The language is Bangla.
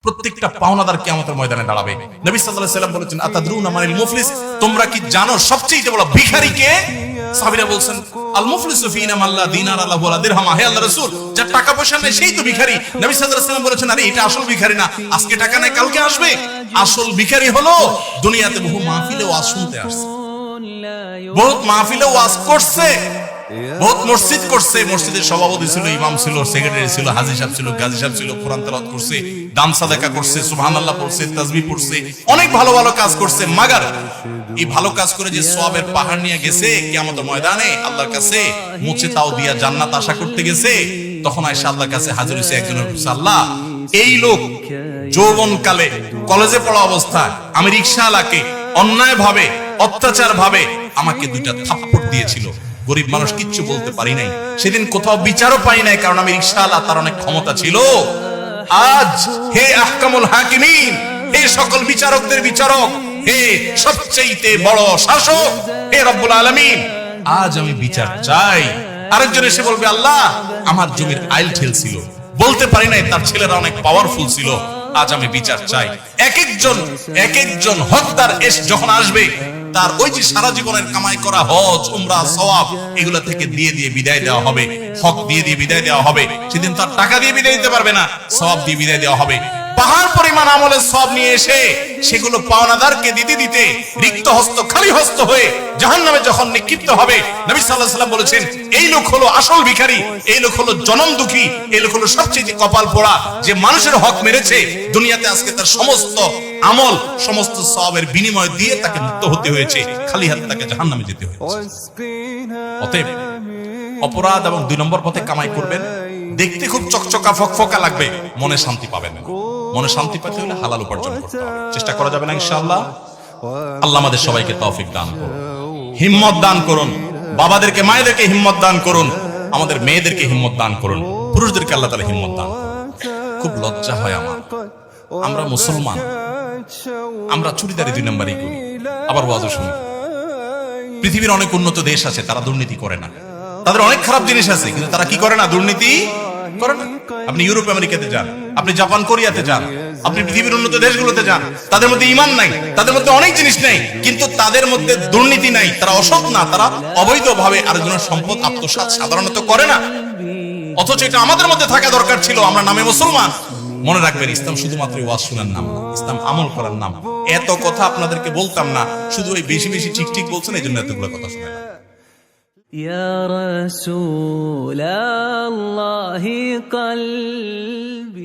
প্রত্যেকটা পাওনাদার কিয়ামতের ময়দানে দাঁড়াবে। নবী সাল্লাল্লাহু আলাইহি ওয়াসাল্লাম বলেছেন, আতাদরুনা মানিল মুফলিস, তোমরা কি জানো সবচেয়ে বড় ভিখারি কে? সাহাবীরা বলছেন, আল মুফলিসু ফিনা মান লা দিনার লাহু ওয়া লা দিরহাম। হে আল্লাহর রাসূল, যার টাকা পয়সা নেই সেই তো ভিখারি। নবী সাল্লাল্লাহু আলাইহি ওয়াসাল্লাম বলেছেন, আরে এটা আসল ভিখারি না, আজকে টাকা নাই কালকে আসবে। আসল ভিখারি হলো দুনিয়াতে বহু মাহফিলে ওয়াজ শুনতে আসছে, বহুত মাহফিলে ওয়াজ করছে, বহুত মসজিদ করছে, মসজিদের সভাপতি ছিল, ইমাম ছিল, সেক্রেটারি ছিল, হাজী সাহেব ছিল, গাজী সাহেব ছিল, কোরআন তেলাওয়াত করছে, দান সাদাকা করছে, সুবহানাল্লাহ পড়ছে, তাসবিহ পড়ছে, অনেক ভালো ভালো কাজ করছে। মাগার এই ভালো কাজ করে যে সওয়াবের পাহাড় নিয়ে গেছে কিয়ামতের ময়দানে আল্লাহর কাছে মুছে তাও দিয়া জান্নাত আশা করতে গেছে, তখন আয়েশা আল্লাহর কাছে হাজির হইছে একজনের, আল্লাহ এই লোক যৌবন কালে কলেজে পড়া অবস্থায় আমি রিকশাওয়ালাকে অন্যায় ভাবে অত্যাচার ভাবে আমাকে দুইটা থাপ্পড় দিয়েছিল, গরিব মানুষ কিচ্ছু বলতে পারি নাই, সেদিন কোথাও বিচারও পাই নাই, কারণ আমি রিকশাওয়ালা, তার অনেক ক্ষমতা ছিল। আজ হে আহকামুল হাকিমিন, হে সকল বিচারকদের বিচারক, হে সবচেয়ে বড় শাসক, হে রব্বুল আলামিন, আজ আমি বিচার চাই। আরেকজন এসে বলবে, আল্লাহ আমার জমির আইল ঠেল ছিল, বলতে পারি নাই, তার ছেলেরা অনেক পাওয়ারফুল ছিল, আজ আমি বিচার চাই। এক একজন হকদার যখন আসবে, তার ওই যে সারা জীবনের কামাই করা হজ উমরা সওয়াব এগুলা থেকে দিয়ে দিয়ে বিদায় দেওয়া হবে, হক দিয়ে দিয়ে বিদায় দেওয়া হবে। সেদিন তার টাকা দিয়ে বিদায় দিতে পারবে না, সওয়াব দিয়ে বিদায় দেওয়া হবে। পাহাড় পরিমাণ আমলের সওয়াব নিয়ে এসে সেগুলো পাওনাদারকে দিতে দিতে রিক্ত হস্ত খালি হস্ত হয়ে জাহান্নামে যখন নিক্ষিপ্ত হবে, নবী সাল্লাল্লাহু আলাইহি ওয়াসাল্লাম বলেছেন, এই লোক হলো আসল ভিখারি, এই লোক হলো জনম দুঃখী, এই লোক হলো সবচেয়ে কপাল পোড়া, যে মানুষের হক মেরেছে। দুনিয়াতে আজকে তার সমস্ত আমল সমস্ত সওয়াবের বিনিময় দিয়ে তাকে মুক্ত হতে হয়েছে, খালি হাতে তাকে জাহান্নামে যেতে হয়েছে। অতএব অপরাধ এবং 2 নম্বর পথে কামাই করবেন, দেখতে খুব চকচকা ফকফকা লাগবে, মনে শান্তি পাবেন না। মনে শান্তি পেতে হলে হালাল উপার্জন করতে হবে, চেষ্টা করা যাবে না ইনশাআল্লাহ। আল্লাহ আমাদের সবাইকে তৌফিক দান করুন, হিম্মত দান করুন, বাবাদেরকে মায়েদেরকে হিম্মত দান করুন, আমাদের মেয়েদেরকে হিম্মত দান করুন, পুরুষদেরকে আল্লাহ তাআলা হিম্মত দান করুন। খুব লজ্জা হয় আমার, আমরা মুসলমান, আমরা চুরিদারি 2 নম্বরই করি, আবার ওয়াজও শুনি। পৃথিবীর অনেক উন্নত দেশ আছে, তারা দুর্নীতি করে না, তাদের অনেক খারাপ জিনিস আছে, কিন্তু তারা কি করে না? দুর্নীতি করে না। আপনি ইউরোপ আমেরিকাতে যান, আপনি জাপান কোরিয়াতে যান, আপনি পৃথিবীর উন্নত দেশগুলোতে যান, তাদের মধ্যে ঈমান নাই, তাদের মধ্যে অনেক জিনিস নেই, কিন্তু তাদের মধ্যে দুর্নীতি নাই, তারা অসৎ না, তারা অবৈধভাবে আরেকজনের সম্পদ আত্মসাৎ সাধারণত করে না। অথচ এটা আমাদের মধ্যে থাকা দরকার ছিল, আমরা নামে মুসলমান। মনে রাখবেন, ইসলাম শুধুমাত্র ওয়াজ শোনার নাম না, ইসলাম আমল করার নাম। এত কথা আপনাদেরকে বলতাম না, শুধু ওই বেশি বেশি ঠিক ঠিক বলছেন, এই জন্য এতগুলো কথা শোনালাম। يا رسول الله قلبي